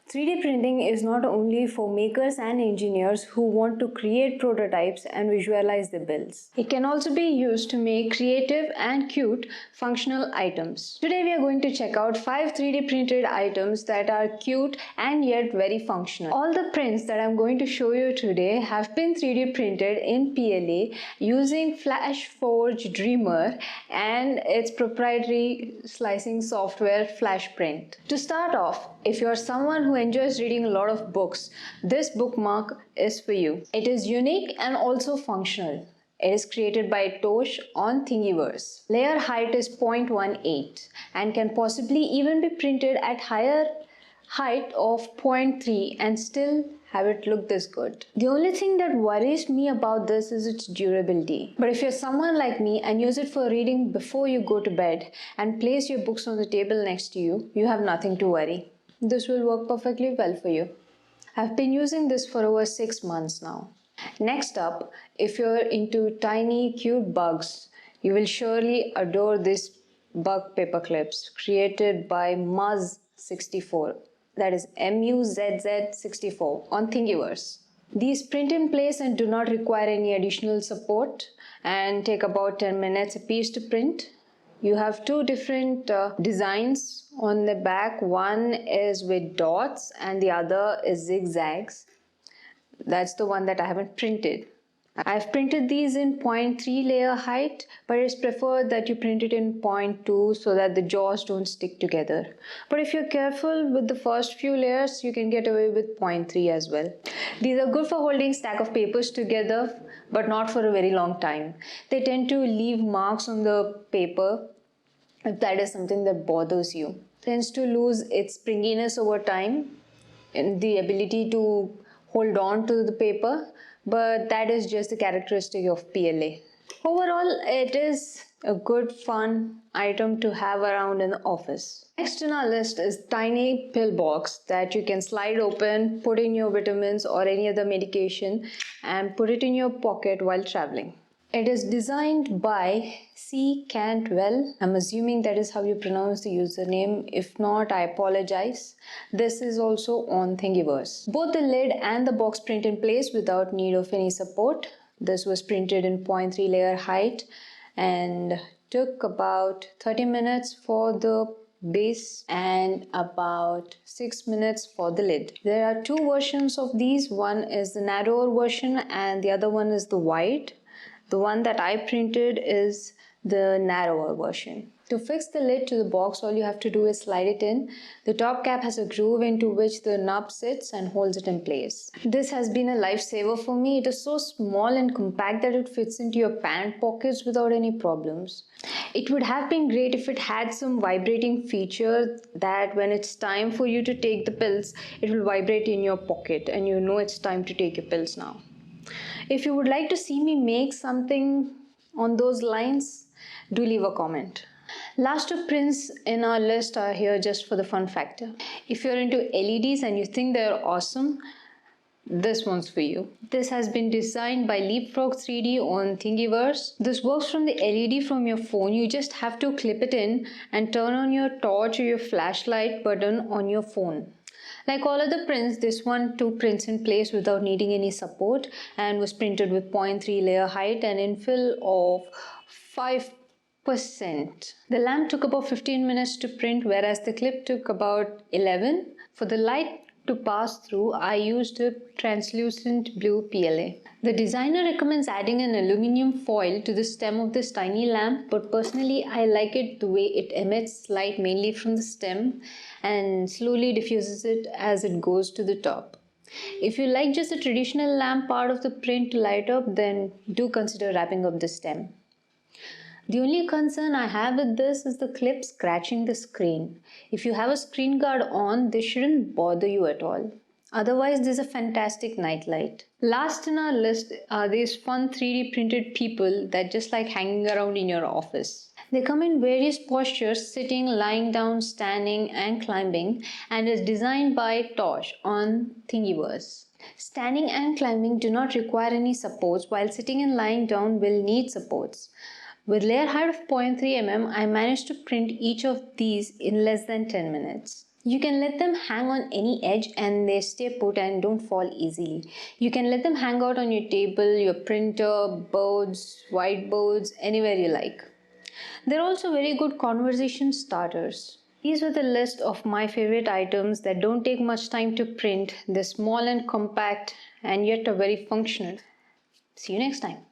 3D printing is not only for makers and engineers who want to create prototypes and visualize the builds. It can also be used to make creative and cute functional items. Today we are going to check out 5 3D printed items that are cute and yet very functional. All the prints that I'm going to show you today have been 3D printed in PLA using FlashForge Dreamer and its proprietary slicing software FlashPrint. To start off, if you're someone who enjoys reading a lot of books, this bookmark is for you. It is unique and also functional. It is created by Tosh on Thingiverse. Layer height is 0.18 and can possibly even be printed at higher height of 0.3 and still have it look this good. The only thing that worries me about this is its durability. But if you're someone like me and use it for reading before you go to bed and place your books on the table next to you, you have nothing to worry. This will work perfectly well for you. I've been using this for over 6 months now. Next up, if you're into tiny cute bugs, you will surely adore these bug paper clips created by Muzz64. That is MUZZ64 on Thingiverse. These print in place and do not require any additional support and take about 10 minutes a piece to print. You have two different designs on the back. One is with dots and the other is zigzags. That's the one that I haven't printed. I've printed these in 0.3 layer height, but it's preferred that you print it in 0.2 so that the jaws don't stick together. But if you're careful with the first few layers, you can get away with 0.3 as well. These are good for holding stack of papers together, but not for a very long time. They tend to leave marks on the paper if that is something that bothers you. It tends to lose its springiness over time and the ability to hold on to the paper, but that is just the characteristic of PLA. Overall, it is a good fun item to have around in the office. Next in our list is tiny pill box that you can slide open, put in your vitamins or any other medication and put it in your pocket while traveling. It is designed by C. Cantwell. I'm assuming that is how you pronounce the username. If not, I apologize. This is also on Thingiverse. Both the lid and the box print in place without need of any support. This was printed in 0.3 layer height and took about 30 minutes for the base and about 6 minutes for the lid. There are two versions of these. One is the narrower version and the other one is the wide. The one that I printed is the narrower version. To fix the lid to the box, all you have to do is slide it in. The top cap has a groove into which the nub sits and holds it in place. This has been a lifesaver for me. It is so small and compact that it fits into your pant pockets without any problems. It would have been great if it had some vibrating feature that when it's time for you to take the pills, it will vibrate in your pocket and you know it's time to take your pills now. If you would like to see me make something on those lines, do leave a comment. Last two prints in our list are here just for the fun factor. If you're into LEDs and you think they're awesome, this one's for you. This has been designed by Leapfrog 3D on Thingiverse. This works from the LED from your phone. You just have to clip it in and turn on your torch or your flashlight button on your phone. Like all other prints, this one took prints in place without needing any support and was printed with 0.3 layer height and infill of 5%. The lamp took about 15 minutes to print, whereas the clip took about 11. For the light to pass through, I used a translucent blue PLA. The designer recommends adding an aluminium foil to the stem of this tiny lamp, but personally I like it the way it emits light mainly from the stem and slowly diffuses it as it goes to the top. If you like just the traditional lamp part of the print to light up, then do consider wrapping up the stem. The only concern I have with this is the clip scratching the screen. If you have a screen guard on, this shouldn't bother you at all. Otherwise, this is a fantastic night light. Last in our list are these fun 3D printed people that just like hanging around in your office. They come in various postures, sitting, lying down, standing and climbing, and is designed by Tosh on Thingiverse. Standing and climbing do not require any supports, while sitting and lying down will need supports. With layer height of 0.3 mm, I managed to print each of these in less than 10 minutes. You can let them hang on any edge and they stay put and don't fall easily. You can let them hang out on your table, your printer, boards, whiteboards, anywhere you like. They're also very good conversation starters. These were the list of my favorite items that don't take much time to print. They're small and compact and yet are very functional. See you next time.